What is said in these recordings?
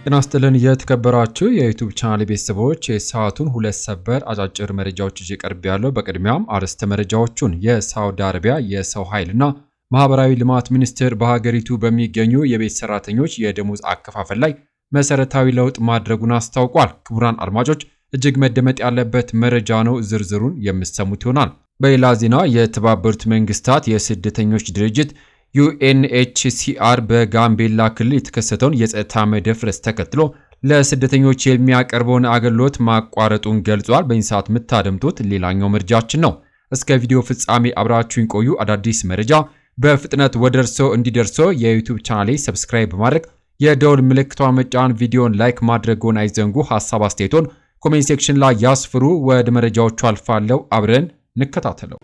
ጤና ይስጥልን የተከበራችሁ የዩቲዩብ ቻናል ቤተሰቦች የሰዓቱን ሁለት ሰበር አጫጭር መረጃዎች ይዤ ቀርቤያለሁ። በቅድሚያም አርዕስተ መረጃዎቹን የሳውዲ አረቢያ የሰው ኃይልና ማህበራዊ ልማት ሚኒስቴር በሀገሪቱ በሚገኙ የቤት ሰራተኞች የደሞዝ አከፋፈል ላይ መሰረታዊ ለውጥ ማድረጉን አስታውቋል። ክቡራን አድማጮች እጅግ መደመጥ ያለበት መረጃ ነው። ዝርዝሩን የምትሰሙት ይሆናል። በሌላ ዜና የተባበሩት መንግስታት የስደተኞች ድርጅት UNHCR በጋምቤላ ክልል የተከሰተውን የጸጥታ መደፍረስ ተከትሎ ለስደተኞች የሚያቀርበውን አገልግሎት ማቋረጡን ገልጿል። በዚህ ሰዓት የምታደምጡት ሌላኛው መረጃችን ነው። እስከ ቪዲዮ ፍጻሜ አብራችሁን ቆዩ። አዳዲስ መረጃ በፍጥነት ወደ እርስዎ እንዲደርሶ የዩቲዩብ ቻናሌ ሰብስክራይብ በማድረግ የደውል ምልክቷን መጫን፣ ቪዲዮን ላይክ ማድረግዎን አይዘንጉ። ሐሳብ አስተያየቶን ኮሜንት ሴክሽን ላይ ያስፍሩ። ወደ መረጃዎቹ አልፋለሁ። አብረን እንከታተለው።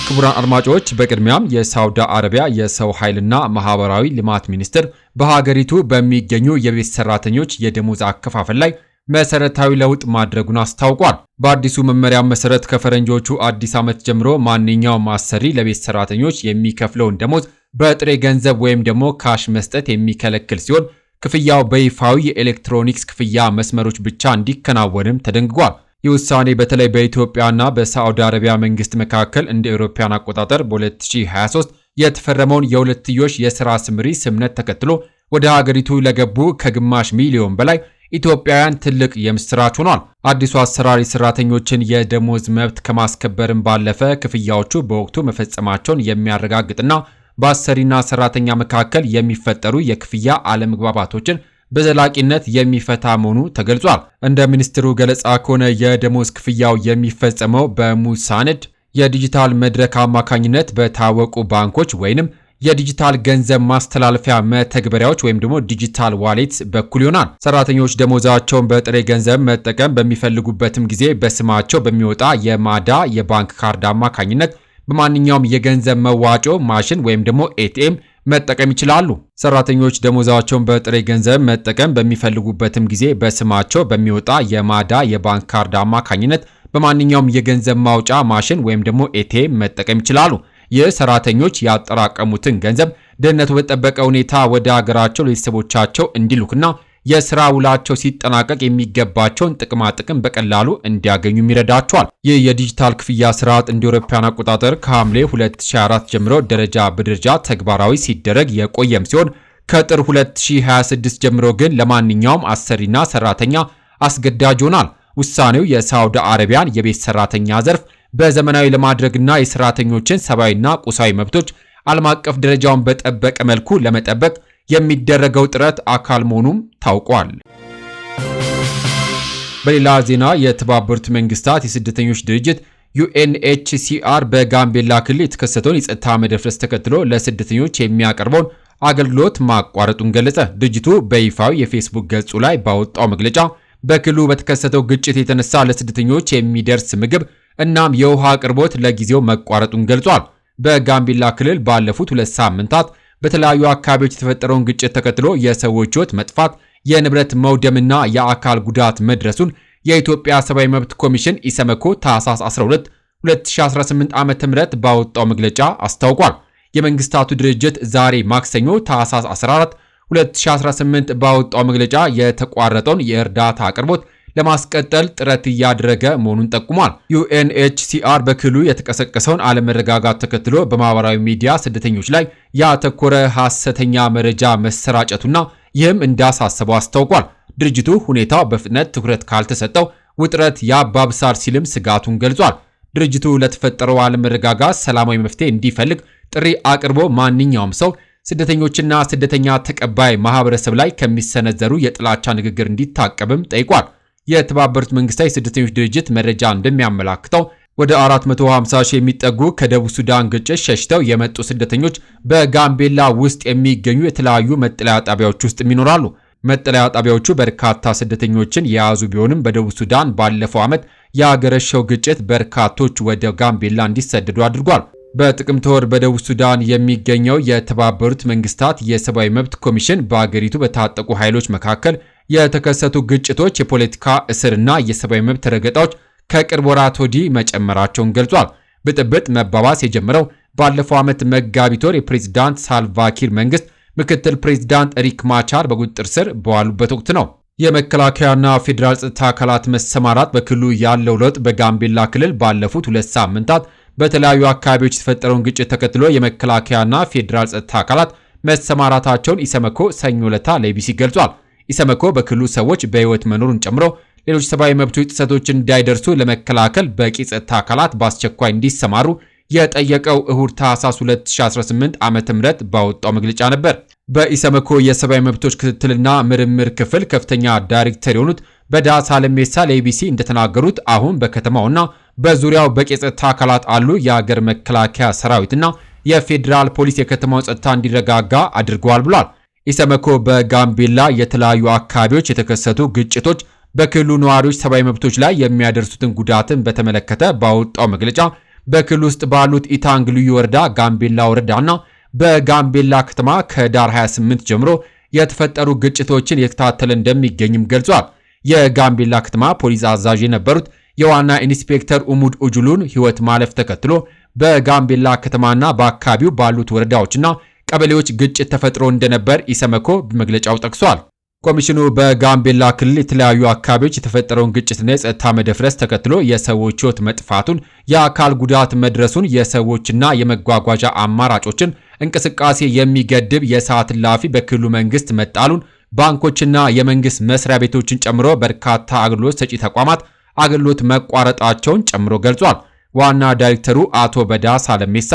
ክቡራን አድማጮች በቅድሚያም የሳውዲ አረቢያ የሰው ኃይልና ማህበራዊ ልማት ሚኒስቴር በሀገሪቱ በሚገኙ የቤት ሰራተኞች የደሞዝ አከፋፈል ላይ መሰረታዊ ለውጥ ማድረጉን አስታውቋል። በአዲሱ መመሪያ መሰረት ከፈረንጆቹ አዲስ ዓመት ጀምሮ ማንኛውም አሰሪ ለቤት ሰራተኞች የሚከፍለውን ደሞዝ በጥሬ ገንዘብ ወይም ደግሞ ካሽ መስጠት የሚከለክል ሲሆን ክፍያው በይፋዊ የኤሌክትሮኒክስ ክፍያ መስመሮች ብቻ እንዲከናወንም ተደንግጓል። ይህ ውሳኔ በተለይ በኢትዮጵያና በሳዑዲ አረቢያ መንግስት መካከል እንደ አውሮፓውያን አቆጣጠር በ2023 የተፈረመውን የሁለትዮሽ የሥራ ስምሪት ስምምነት ተከትሎ ወደ ሀገሪቱ ለገቡ ከግማሽ ሚሊዮን በላይ ኢትዮጵያውያን ትልቅ የምስራች ሆኗል። አዲሱ አሰራር የሰራተኞችን የደሞዝ መብት ከማስከበርም ባለፈ ክፍያዎቹ በወቅቱ መፈጸማቸውን የሚያረጋግጥና በአሰሪና ሰራተኛ መካከል የሚፈጠሩ የክፍያ አለመግባባቶችን በዘላቂነት የሚፈታ መሆኑ ተገልጿል። እንደ ሚኒስትሩ ገለጻ ከሆነ የደሞዝ ክፍያው የሚፈጸመው በሙሳነድ የዲጂታል መድረክ አማካኝነት በታወቁ ባንኮች ወይንም የዲጂታል ገንዘብ ማስተላለፊያ መተግበሪያዎች ወይም ደግሞ ዲጂታል ዋሌት በኩል ይሆናል። ሰራተኞች ደሞዛቸውን በጥሬ ገንዘብ መጠቀም በሚፈልጉበትም ጊዜ በስማቸው በሚወጣ የማዳ የባንክ ካርድ አማካኝነት በማንኛውም የገንዘብ መዋጮ ማሽን ወይም ደግሞ ATM መጠቀም ይችላሉ። ሰራተኞች ደሞዛቸውን በጥሬ ገንዘብ መጠቀም በሚፈልጉበትም ጊዜ በስማቸው በሚወጣ የማዳ የባንክ ካርድ አማካኝነት በማንኛውም የገንዘብ ማውጫ ማሽን ወይም ደግሞ ATM መጠቀም ይችላሉ። ይህ ሰራተኞች ያጠራቀሙትን ገንዘብ ደህንነቱ በተጠበቀ ሁኔታ ወደ ሀገራቸው ለቤተሰቦቻቸው እንዲልኩና የሥራ ውላቸው ሲጠናቀቅ የሚገባቸውን ጥቅማ ጥቅም በቀላሉ እንዲያገኙ ይረዳቸዋል። ይህ የዲጂታል ክፍያ ስርዓት እንደ አውሮፓውያን አቆጣጠር ከሐምሌ 2024 ጀምሮ ደረጃ በደረጃ ተግባራዊ ሲደረግ የቆየም ሲሆን ከጥር 2026 ጀምሮ ግን ለማንኛውም አሰሪና ሰራተኛ አስገዳጅ ሆኗል። ውሳኔው የሳውዲ አረቢያን የቤት ሰራተኛ ዘርፍ በዘመናዊ ለማድረግና የሰራተኞችን ሰብአዊና ቁሳዊ መብቶች ዓለም አቀፍ ደረጃውን በጠበቀ መልኩ ለመጠበቅ የሚደረገው ጥረት አካል መሆኑም ታውቋል። በሌላ ዜና የተባበሩት መንግስታት የስደተኞች ድርጅት UNHCR በጋምቤላ ክልል የተከሰተውን የጸጥታ መደፍረስ ተከትሎ ለስደተኞች የሚያቀርበውን አገልግሎት ማቋረጡን ገለጸ። ድርጅቱ በይፋዊ የፌስቡክ ገጹ ላይ ባወጣው መግለጫ በክልሉ በተከሰተው ግጭት የተነሳ ለስደተኞች የሚደርስ ምግብ እናም የውሃ አቅርቦት ለጊዜው መቋረጡን ገልጿል። በጋምቤላ ክልል ባለፉት 2 ሳምንታት በተለያዩ አካባቢዎች የተፈጠረውን ግጭት ተከትሎ የሰዎች ሕይወት መጥፋት፣ የንብረት መውደምና የአካል ጉዳት መድረሱን የኢትዮጵያ ሰብአዊ መብት ኮሚሽን ኢሰመኮ ታህሳስ 12 2018 ዓ.ም ባወጣው መግለጫ አስታውቋል። የመንግስታቱ ድርጅት ዛሬ ማክሰኞ ታህሳስ 14 2018 ባወጣው መግለጫ የተቋረጠውን የእርዳታ አቅርቦት ለማስቀጠል ጥረት እያደረገ መሆኑን ጠቁሟል። UNHCR በክልሉ የተቀሰቀሰውን አለመረጋጋት ተከትሎ በማህበራዊ ሚዲያ ስደተኞች ላይ ያተኮረ ሐሰተኛ መረጃ መሰራጨቱና ይህም እንዳሳሰበው አስታውቋል። ድርጅቱ ሁኔታው በፍጥነት ትኩረት ካልተሰጠው ውጥረት ያባብሳል ሲልም ስጋቱን ገልጿል። ድርጅቱ ለተፈጠረው አለመረጋጋት ሰላማዊ መፍትሄ እንዲፈልግ ጥሪ አቅርቦ ማንኛውም ሰው ስደተኞችና ስደተኛ ተቀባይ ማህበረሰብ ላይ ከሚሰነዘሩ የጥላቻ ንግግር እንዲታቀብም ጠይቋል። የተባበሩት መንግስታት የስደተኞች ድርጅት መረጃ እንደሚያመላክተው ወደ 450 ሺህ የሚጠጉ ከደቡብ ሱዳን ግጭት ሸሽተው የመጡ ስደተኞች በጋምቤላ ውስጥ የሚገኙ የተለያዩ መጠለያ ጣቢያዎች ውስጥ ይኖራሉ። መጠለያ ጣቢያዎቹ በርካታ ስደተኞችን የያዙ ቢሆንም በደቡብ ሱዳን ባለፈው ዓመት የአገረሸው ግጭት በርካቶች ወደ ጋምቤላ እንዲሰደዱ አድርጓል። በጥቅምት ወር በደቡብ ሱዳን የሚገኘው የተባበሩት መንግስታት የሰብአዊ መብት ኮሚሽን በአገሪቱ በታጠቁ ኃይሎች መካከል የተከሰቱ ግጭቶች፣ የፖለቲካ እስርና የሰብአዊ መብት ረገጣዎች ከቅርብ ወራት ወዲህ መጨመራቸውን ገልጿል። ብጥብጥ መባባስ የጀመረው ባለፈው ዓመት መጋቢት ወር የፕሬዝዳንት ሳልቫኪር መንግስት ምክትል ፕሬዝዳንት ሪክ ማቻር በቁጥጥር ስር በዋሉበት ወቅት ነው። የመከላከያና ፌዴራል ጸጥታ አካላት መሰማራት በክልሉ ያለው ለውጥ በጋምቤላ ክልል ባለፉት 2 ሳምንታት በተለያዩ አካባቢዎች የተፈጠረውን ግጭት ተከትሎ የመከላከያና ፌዴራል ጸጥታ አካላት መሰማራታቸውን ኢሰመኮ ሰኞ ዕለት ለኢቢሲ ገልጿል። ኢሰመኮ በክልሉ ሰዎች በሕይወት መኖሩን ጨምሮ ሌሎች ሰብአዊ መብቶች ጥሰቶች እንዳይደርሱ ለመከላከል በቂ ጸጥታ አካላት በአስቸኳይ እንዲሰማሩ የጠየቀው እሁድ ታህሳስ 2018 ዓ.ም ባወጣው መግለጫ ነበር። በኢሰመኮ የሰብአዊ መብቶች ክትትልና ምርምር ክፍል ከፍተኛ ዳይሬክተር የሆኑት በዳሳ ለሜሳ ለኢቢሲ እንደተናገሩት አሁን በከተማውና በዙሪያው በቂ ጸጥታ አካላት አሉ። የሀገር መከላከያ ሰራዊትና የፌዴራል ፖሊስ የከተማው ጸጥታ እንዲረጋጋ አድርገዋል ብሏል። ኢሰመኮ በጋምቤላ የተለያዩ አካባቢዎች የተከሰቱ ግጭቶች በክልሉ ነዋሪዎች ሰብአዊ መብቶች ላይ የሚያደርሱትን ጉዳትን በተመለከተ ባወጣው መግለጫ በክልሉ ውስጥ ባሉት ኢታንግ ልዩ ወረዳ፣ ጋምቤላ ወረዳና በጋምቤላ ከተማ ከዳር 28 ጀምሮ የተፈጠሩ ግጭቶችን የተከታተለ እንደሚገኝም ገልጿል። የጋምቤላ ከተማ ፖሊስ አዛዥ የነበሩት የዋና ኢንስፔክተር ኡሙድ ኡጁሉን ሕይወት ማለፍ ተከትሎ በጋምቤላ ከተማና በአካባቢው ባሉት ወረዳዎችና ቀበሌዎች ግጭት ተፈጥሮ እንደነበር ኢሰመኮ በመግለጫው ጠቅሷል። ኮሚሽኑ በጋምቤላ ክልል የተለያዩ አካባቢዎች የተፈጠረውን ግጭትና የጸጥታ መደፍረስ ተከትሎ የሰዎች ሕይወት መጥፋቱን፣ የአካል ጉዳት መድረሱን፣ የሰዎችና የመጓጓዣ አማራጮችን እንቅስቃሴ የሚገድብ የሰዓት እላፊ በክልሉ መንግስት መጣሉን፣ ባንኮችና የመንግስት መስሪያ ቤቶችን ጨምሮ በርካታ አገልግሎት ሰጪ ተቋማት አገልግሎት መቋረጣቸውን ጨምሮ ገልጿል። ዋና ዳይሬክተሩ አቶ በዳሳ ለሜሳ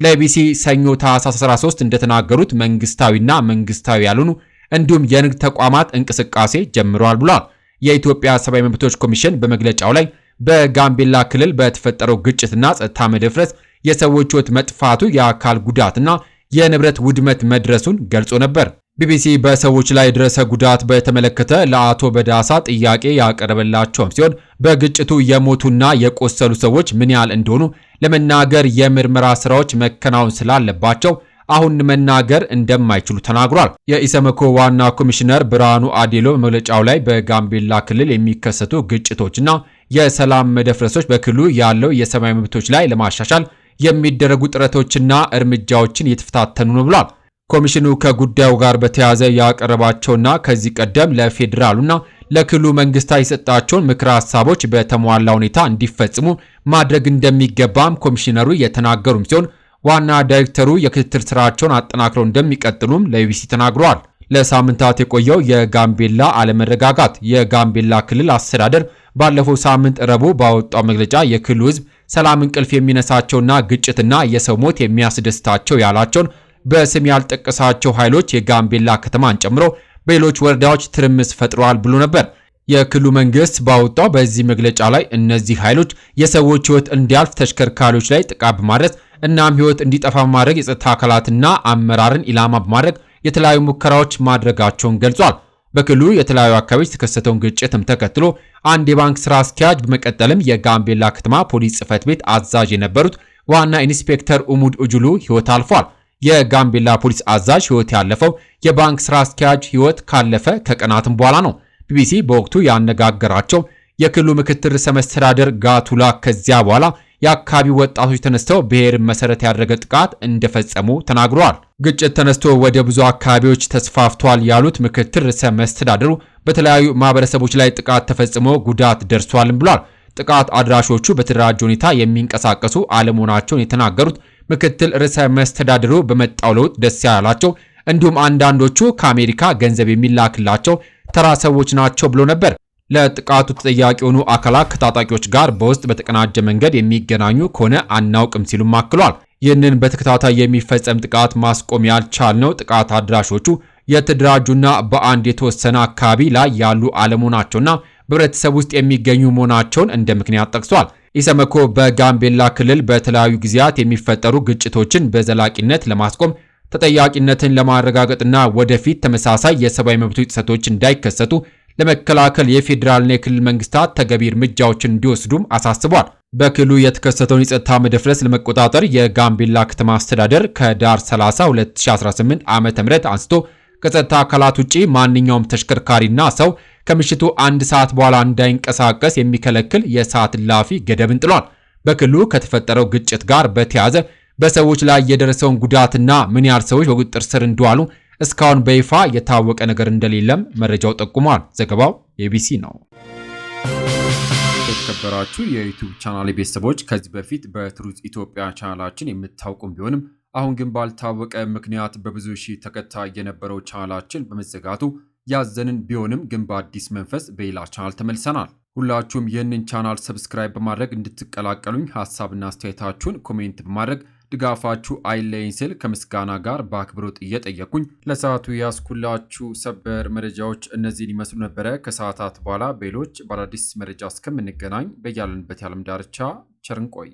ለኢቢሲ ሰኞ ታህሳስ 13 እንደተናገሩት መንግስታዊና መንግስታዊ ያልሆኑ እንዲሁም የንግድ ተቋማት እንቅስቃሴ ጀምረዋል ብሏል። የኢትዮጵያ ሰብአዊ መብቶች ኮሚሽን በመግለጫው ላይ በጋምቤላ ክልል በተፈጠረው ግጭትና ጸጥታ መደፍረስ የሰዎች ሕይወት መጥፋቱ፣ የአካል ጉዳትና የንብረት ውድመት መድረሱን ገልጾ ነበር። ቢቢሲ በሰዎች ላይ የደረሰ ጉዳት በተመለከተ ለአቶ በዳሳ ጥያቄ ያቀረበላቸውም ሲሆን በግጭቱ የሞቱና የቆሰሉ ሰዎች ምን ያህል እንደሆኑ ለመናገር የምርመራ ስራዎች መከናወን ስላለባቸው አሁን መናገር እንደማይችሉ ተናግሯል። የኢሰመኮ ዋና ኮሚሽነር ብርሃኑ አዴሎ በመግለጫው ላይ በጋምቤላ ክልል የሚከሰቱ ግጭቶችና የሰላም መደፍረሶች በክልሉ ያለው የሰብአዊ መብቶች ላይ ለማሻሻል የሚደረጉ ጥረቶችና እርምጃዎችን እየተፈታተኑ ነው ብሏል። ኮሚሽኑ ከጉዳዩ ጋር በተያያዘ ያቀረባቸውና ከዚህ ቀደም ለፌዴራሉና ለክልሉ መንግስታት የሰጣቸውን ምክረ ሀሳቦች በተሟላ ሁኔታ እንዲፈጽሙ ማድረግ እንደሚገባም ኮሚሽነሩ የተናገሩም ሲሆን ዋና ዳይሬክተሩ የክትትል ስራቸውን አጠናክረው እንደሚቀጥሉም ለኢቢሲ ተናግረዋል። ለሳምንታት የቆየው የጋምቤላ አለመረጋጋት የጋምቤላ ክልል አስተዳደር ባለፈው ሳምንት ረቡዕ ባወጣው መግለጫ የክልሉ ሕዝብ ሰላም እንቅልፍ የሚነሳቸውና ግጭትና የሰው ሞት የሚያስደስታቸው ያላቸውን በስም ያልጠቀሳቸው ኃይሎች የጋምቤላ ከተማን ጨምሮ በሌሎች ወረዳዎች ትርምስ ፈጥረዋል ብሎ ነበር። የክልሉ መንግስት ባወጣው በዚህ መግለጫ ላይ እነዚህ ኃይሎች የሰዎች ሕይወት እንዲያልፍ ተሽከርካሪዎች ላይ ጥቃት በማድረስ እናም ሕይወት እንዲጠፋ በማድረግ የጸጥታ አካላትና አመራርን ኢላማ በማድረግ የተለያዩ ሙከራዎች ማድረጋቸውን ገልጿል። በክልሉ የተለያዩ አካባቢዎች የተከሰተውን ግጭትም ተከትሎ አንድ የባንክ ስራ አስኪያጅ በመቀጠልም የጋምቤላ ከተማ ፖሊስ ጽሕፈት ቤት አዛዥ የነበሩት ዋና ኢንስፔክተር ኡሙድ ኡጁሉ ሕይወት አልፏል። የጋምቤላ ፖሊስ አዛዥ ሕይወት ያለፈው የባንክ ስራ አስኪያጅ ሕይወት ካለፈ ከቀናትም በኋላ ነው። ቢቢሲ በወቅቱ ያነጋገራቸው የክልሉ ምክትል ርዕሰ መስተዳድር ጋቱላ ከዚያ በኋላ የአካባቢው ወጣቶች ተነስተው ብሔር መሰረት ያደረገ ጥቃት እንደፈጸሙ ተናግረዋል። ግጭት ተነስቶ ወደ ብዙ አካባቢዎች ተስፋፍቷል ያሉት ምክትል ርዕሰ መስተዳድሩ በተለያዩ ማህበረሰቦች ላይ ጥቃት ተፈጽሞ ጉዳት ደርሷልም ብሏል። ጥቃት አድራሾቹ በተደራጀ ሁኔታ የሚንቀሳቀሱ አለመሆናቸውን የተናገሩት ምክትል ርዕሰ መስተዳድሩ በመጣው ለውጥ ደስ ያላቸው እንዲሁም አንዳንዶቹ ከአሜሪካ ገንዘብ የሚላክላቸው ተራ ሰዎች ናቸው ብሎ ነበር። ለጥቃቱ ተጠያቂ የሆኑ አካላት ከታጣቂዎች ጋር በውስጥ በተቀናጀ መንገድ የሚገናኙ ከሆነ አናውቅም ሲሉም አክሏል። ይህንን በተከታታይ የሚፈጸም ጥቃት ማስቆም ያልቻልነው ጥቃት አድራሾቹ የተደራጁና በአንድ የተወሰነ አካባቢ ላይ ያሉ አለመሆናቸውና በህብረተሰብ ውስጥ የሚገኙ መሆናቸውን እንደ ምክንያት ጠቅሷል። ኢሰመኮ በጋምቤላ ክልል በተለያዩ ጊዜያት የሚፈጠሩ ግጭቶችን በዘላቂነት ለማስቆም ተጠያቂነትን ለማረጋገጥና ወደፊት ተመሳሳይ የሰብአዊ መብቶች ጥሰቶች እንዳይከሰቱ ለመከላከል የፌዴራልና የክልል መንግስታት ተገቢ እርምጃዎችን እንዲወስዱም አሳስቧል። በክልሉ የተከሰተውን የጸጥታ መደፍረስ ለመቆጣጠር የጋምቤላ ከተማ አስተዳደር ከዳር 30 2018 ዓ.ም አንስቶ ከጸጥታ አካላት ውጪ ማንኛውም ተሽከርካሪና ሰው ከምሽቱ 1 ሰዓት በኋላ እንዳይንቀሳቀስ የሚከለክል የሰዓት እላፊ ገደብን ጥሏል። በክልሉ ከተፈጠረው ግጭት ጋር በተያያዘ በሰዎች ላይ የደረሰውን ጉዳትና ምን ያህል ሰዎች በቁጥጥር ስር እንደዋሉ እስካሁን በይፋ የታወቀ ነገር እንደሌለም መረጃው ጠቁሟል። ዘገባው የቢሲ ነው። የተከበራችሁ የዩቲዩብ ቻናል ቤተሰቦች ከዚህ በፊት በትሩዝ ኢትዮጵያ ቻናላችን የምታውቁም ቢሆንም አሁን ግን ባልታወቀ ምክንያት በብዙ ሺህ ተከታይ የነበረው ቻናላችን በመዘጋቱ ያዘንን ቢሆንም ግን በአዲስ መንፈስ በሌላ ቻናል ተመልሰናል። ሁላችሁም ይህንን ቻናል ሰብስክራይብ በማድረግ እንድትቀላቀሉኝ ሀሳብና አስተያየታችሁን ኮሜንት በማድረግ ድጋፋችሁ አይለይኝ ስል ከምስጋና ጋር በአክብሮት እየጠየቁኝ ለሰዓቱ ያስኩላችሁ ሰበር መረጃዎች እነዚህን ይመስሉ ነበረ። ከሰዓታት በኋላ በሌሎች በአዳዲስ መረጃ እስከምንገናኝ በያለንበት የዓለም ዳርቻ ቸር እንቆይ።